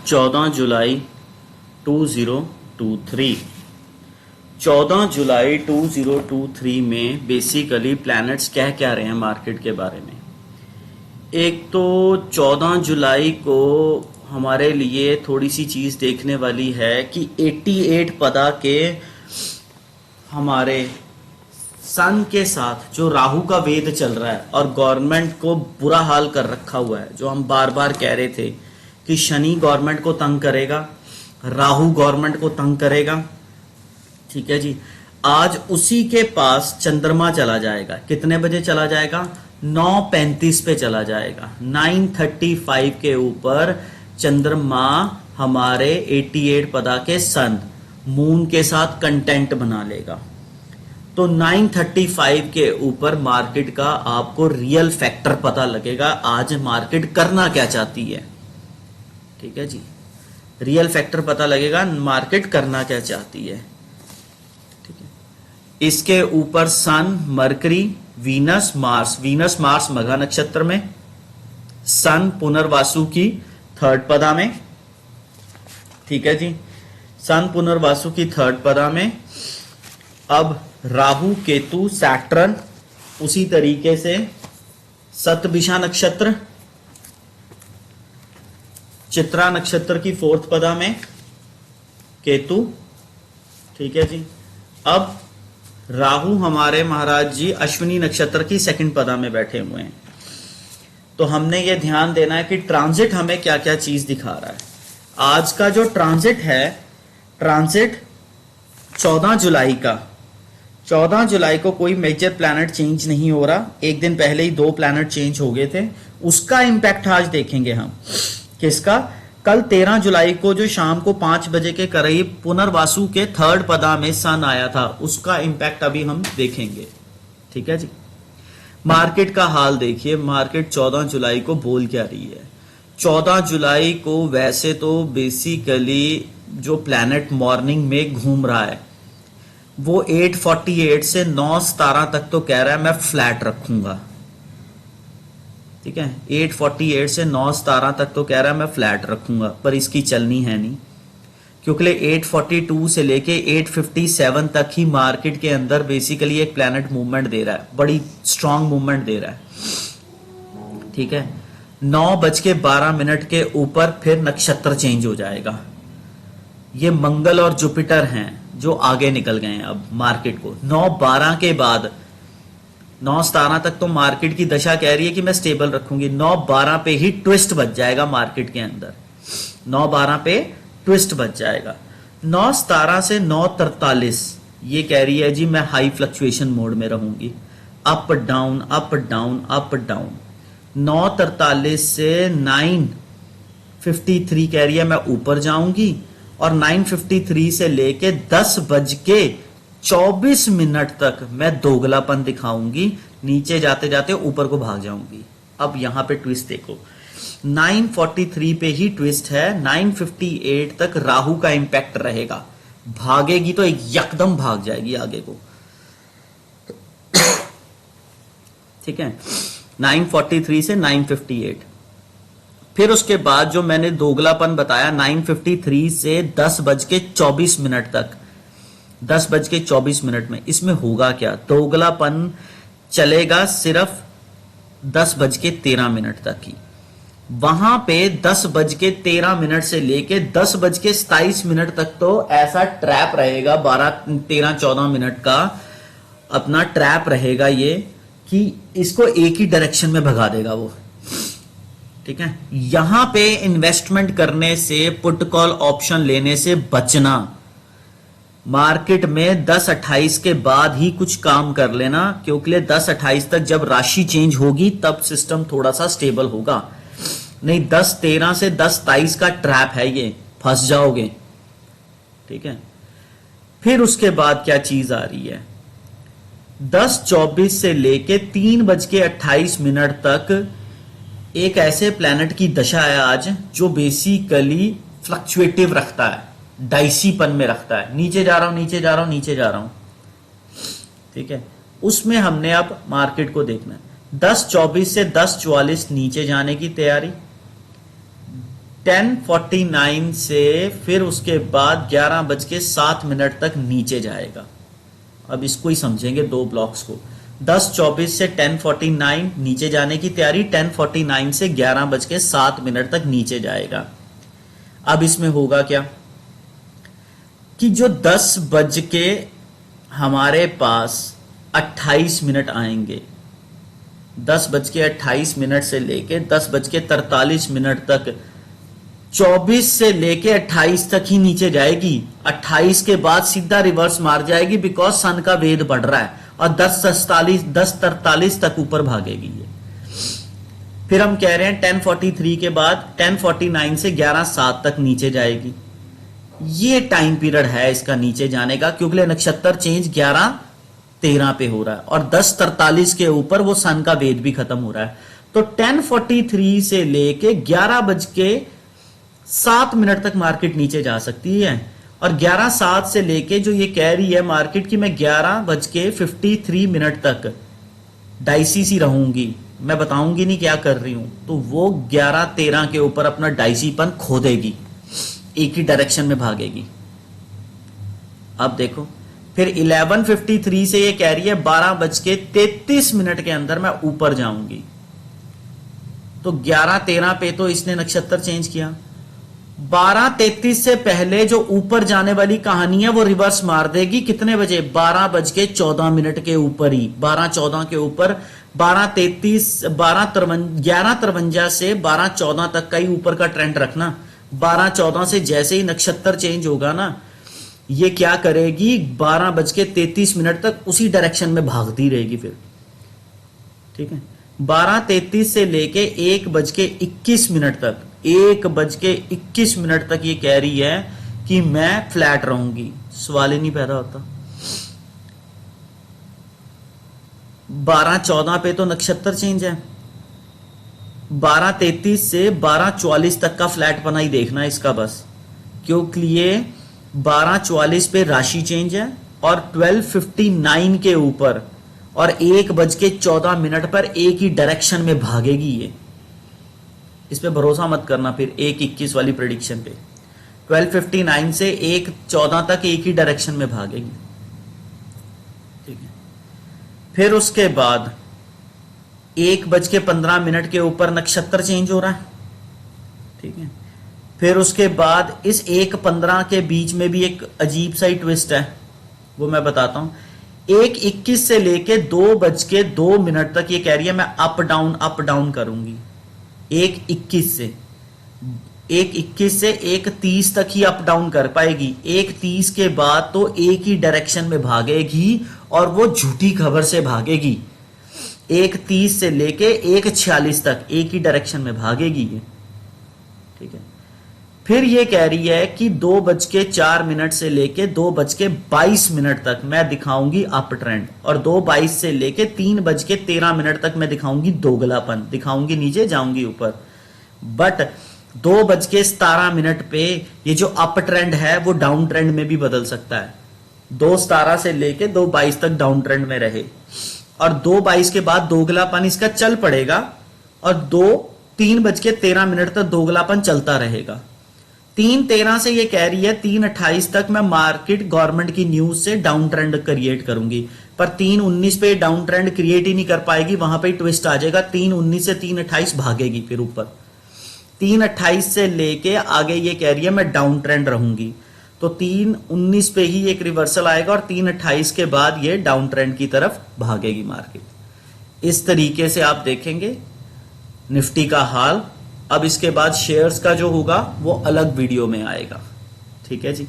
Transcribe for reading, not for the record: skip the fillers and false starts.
14 जुलाई 2023 14 जुलाई 2023 में basically planets कह रहे हैं मार्केट के बारे में। एक तो 14 जुलाई को हमारे लिए थोड़ी सी चीज़ देखने वाली है कि 88 पदा के हमारे सन के साथ जो राहु का वेद चल रहा है और गवर्नमेंट को बुरा हाल कर रखा हुआ है, जो हम बार बार कह रहे थे कि शनि गवर्नमेंट को तंग करेगा, राहु गवर्नमेंट को तंग करेगा। ठीक है जी, आज उसी के पास चंद्रमा चला जाएगा। कितने बजे चला जाएगा? 9:35 पे चला जाएगा। 9:35 के ऊपर चंद्रमा हमारे 88 पदा के सन मून के साथ कंटेंट बना लेगा। तो 9:35 के ऊपर मार्केट का आपको रियल फैक्टर पता लगेगा, आज मार्केट करना क्या चाहती है। ठीक है जी, रियल फैक्टर पता लगेगा मार्केट करना क्या चाहती है। ठीक है, इसके ऊपर सन, मरकरी, वीनस, मार्स मघा नक्षत्र में, सन पुनर्वासु की 3rd पदा में। ठीक है जी, सन पुनर्वासु की 3rd पदा में। अब राहु, केतु, सैटर्न उसी तरीके से सतभिषा नक्षत्र, चित्रा नक्षत्र की 4th पदा में केतु। ठीक है जी, अब राहु हमारे महाराज जी अश्विनी नक्षत्र की 2nd पदा में बैठे हुए हैं। तो हमने ये ध्यान देना है कि ट्रांजिट हमें क्या क्या चीज दिखा रहा है। आज का जो ट्रांजिट है, ट्रांजिट 14 जुलाई का, 14 जुलाई को कोई मेजर प्लैनेट चेंज नहीं हो रहा। एक दिन पहले ही 2 प्लैनेट चेंज हो गए थे, उसका इंपैक्ट आज देखेंगे हम। किसका? कल 13 जुलाई को जो शाम को 5 बजे के करीब पुनर्वासु के 3rd पदा में सन आया था, उसका इंपैक्ट अभी हम देखेंगे। ठीक है जी, मार्केट का हाल देखिए। मार्केट 14 जुलाई को बोल क्या रही है। 14 जुलाई को वैसे तो बेसिकली जो प्लैनेट मॉर्निंग में घूम रहा है वो 8:48 से 9:17 तक तो कह रहा है मैं फ्लैट रखूंगा। ठीक है, 8:48 से 9:17 तक तो कह रहा है मैं फ्लैट रखूंगा, पर इसकी चलनी है नहीं, क्योंकि 8:42 से लेके 8:57 तक ही मार्केट के अंदर बेसिकली एक प्लैनेट मूवमेंट दे रहा है, बड़ी स्ट्रांग मूवमेंट दे रहा है। ठीक है, 9:12 के ऊपर फिर नक्षत्र चेंज हो जाएगा। ये मंगल और जुपिटर हैं जो आगे निकल गए हैं अब मार्केट को। 9:12 के बाद 9:17 तक तो मार्केट की दशा कह रही है कि मैं स्टेबल रखूंगी। 9:12 पे ही ट्विस्ट बच जाएगा मार्केट के अंदर। 9:12 पे ट्विस्ट बच जाएगा। 9:17 से 9:43 ये कह रही है जी मैं हाई फ्लक्चुएशन मोड में रहूंगी, up down up down up down. 9:43 से 9:53 कह रही है मैं ऊपर जाऊंगी, और 9:53 से लेके 10:24 तक मैं दोगलापन दिखाऊंगी, नीचे जाते जाते ऊपर को भाग जाऊंगी। अब यहां पे ट्विस्ट देखो, 9:43 पे ही ट्विस्ट है। 9:58 तक राहु का इंपैक्ट रहेगा, भागेगी तो एकदम भाग जाएगी आगे को। ठीक है, 9:43 से 9:58। फिर उसके बाद जो मैंने दोगलापन बताया 9:53 से 10:24 तक, 10:24 में इसमें होगा क्या? दोगलापन चलेगा सिर्फ 10:13 तक ही। वहां पे 10:13 से लेके 10:27 तक तो ऐसा ट्रैप रहेगा, 12, 13, 14 मिनट का अपना ट्रैप रहेगा ये, कि इसको एक ही डायरेक्शन में भगा देगा वो। ठीक है, यहां पे इन्वेस्टमेंट करने से, पुट कॉल ऑप्शन लेने से बचना। मार्केट में 10:28 के बाद ही कुछ काम कर लेना, क्योंकि 10:28 तक जब राशि चेंज होगी तब सिस्टम थोड़ा सा स्टेबल होगा। नहीं, 10:13 से 10:23 का ट्रैप है ये, फंस जाओगे। ठीक है, फिर उसके बाद क्या चीज आ रही है? 10:24 से लेके 3:28 तक एक ऐसे प्लैनेट की दशा है आज जो बेसिकली फ्लक्चुएटिव रखता है, डाइसीपन में रखता है, नीचे जा रहा हूं नीचे जा रहा हूं नीचे जा रहा हूं। ठीक है, उसमें हमने अब मार्केट को देखना है। 10:24 से 10:44 नीचे जाने की तैयारी, 10:49 से फिर उसके बाद 11:07 तक नीचे जाएगा। अब इसको ही समझेंगे दो ब्लॉक्स को। 10:24 से 10:49 नीचे जाने की तैयारी, 10:49 से 11:07 तक नीचे जाएगा। अब इसमें होगा क्या कि जो 10 बज के हमारे पास 28 मिनट आएंगे, 10:28 से लेके 10:43 तक 24 से लेके 28 तक ही नीचे जाएगी। 28 के बाद सीधा रिवर्स मार जाएगी बिकॉज सन का वेद बढ़ रहा है, और 10:43 तक ऊपर भागेगी ये। फिर हम कह रहे हैं 10:43 के बाद 10:49 से 11:07 तक नीचे जाएगी। ये टाइम पीरियड है इसका नीचे जाने का, क्योंकि नक्षत्र चेंज 11:13 पे हो रहा है और 10:43 के ऊपर वो सन का वेद भी खत्म हो रहा है। तो 10:43 से लेके 11:07 तक मार्केट नीचे जा सकती है, और 11:07 से लेके जो ये कह रही है मार्केट की मैं 11:53 तक डाइसी सी रहूंगी, मैं बताऊंगी नहीं क्या कर रही हूं, तो वो 11:13 के ऊपर अपना डाइसीपन खो देगी, एक ही डायरेक्शन में भागेगी। अब देखो फिर 11:53 से ये कह रही है 12:33 के अंदर मैं ऊपर जाऊंगी। तो 11:13 पे तो इसने नक्षत्र चेंज किया। 12:33 से पहले जो ऊपर जाने वाली कहानी है वो रिवर्स मार देगी। कितने बजे? 12:14 के ऊपर ही, 12:14 के ऊपर 11:53 से 12:14 तक का ही ऊपर का ट्रेंड रखना। 12:14 से जैसे ही नक्षत्र चेंज होगा ना, ये क्या करेगी 12:33 तक उसी डायरेक्शन में भागती रहेगी फिर। ठीक है, 12:33 से लेके 1:21 तक, 1:21 तक ये कह रही है कि मैं फ्लैट रहूंगी, सवाल ही नहीं पैदा होता। 12:14 पे तो नक्षत्र चेंज है, 12:33 से 12:44 तक का फ्लैट पना ही देखना है इसका बस, क्योंकि ये 12:44 पे राशि चेंज है और 12:59 के ऊपर और 1:14 पर एक ही डायरेक्शन में भागेगी ये। इस पे भरोसा मत करना फिर 1:21 वाली प्रेडिक्शन पे। 12:59 से 1:14 तक एक ही डायरेक्शन में भागेगी। ठीक है, फिर उसके बाद 1:15 के ऊपर नक्षत्र चेंज हो रहा है। ठीक है, फिर उसके बाद इस 1:15 के बीच में भी एक अजीब सा ही ट्विस्ट है, वो मैं बताता हूं। 1:21 से लेके 2:02 तक ये कह रही है मैं अप डाउन करूंगी। 1:21 से 1:30 तक ही अप डाउन कर पाएगी। 1:30 के बाद तो एक ही डायरेक्शन में भागेगी और वो झूठी खबर से भागेगी। 1:30 से लेके 1:46 तक एक ही डायरेक्शन में भागेगी ये। ठीक है, फिर ये कह रही है कि 2:04 से लेके 2:22 तक मैं दिखाऊंगी अप ट्रेंड, और 2:22 से लेके 3:13 तक मैं दिखाऊंगी दोगलापन, दिखाऊंगी नीचे जाऊंगी ऊपर। बट 2:17 पे ये जो अप ट्रेंड है वो डाउन ट्रेंड में भी बदल सकता है। 2:17 से लेके 2:22 तक डाउन ट्रेंड में रहे, और 2:22 के बाद दोगलापन इसका चल पड़ेगा, और 3:13 तक दोगलापन चलता रहेगा। 3:13 से ये कह रही है 3:28 तक मैं मार्केट गवर्नमेंट की न्यूज से डाउन ट्रेंड क्रिएट करूंगी, पर 3:19 पे डाउन ट्रेंड क्रिएट ही नहीं कर पाएगी, वहां पे ट्विस्ट आ जाएगा। 3:19 से 3:28 भागेगी फिर ऊपर। 3:28 से लेके आगे ये कह रही है मैं डाउन ट्रेंड रहूंगी, तो 3:19 पे ही एक रिवर्सल आएगा और 3:28 के बाद ये डाउन ट्रेंड की तरफ भागेगी मार्केट। इस तरीके से आप देखेंगे निफ्टी का हाल। अब इसके बाद शेयर्स का जो होगा वो अलग वीडियो में आएगा। ठीक है जी।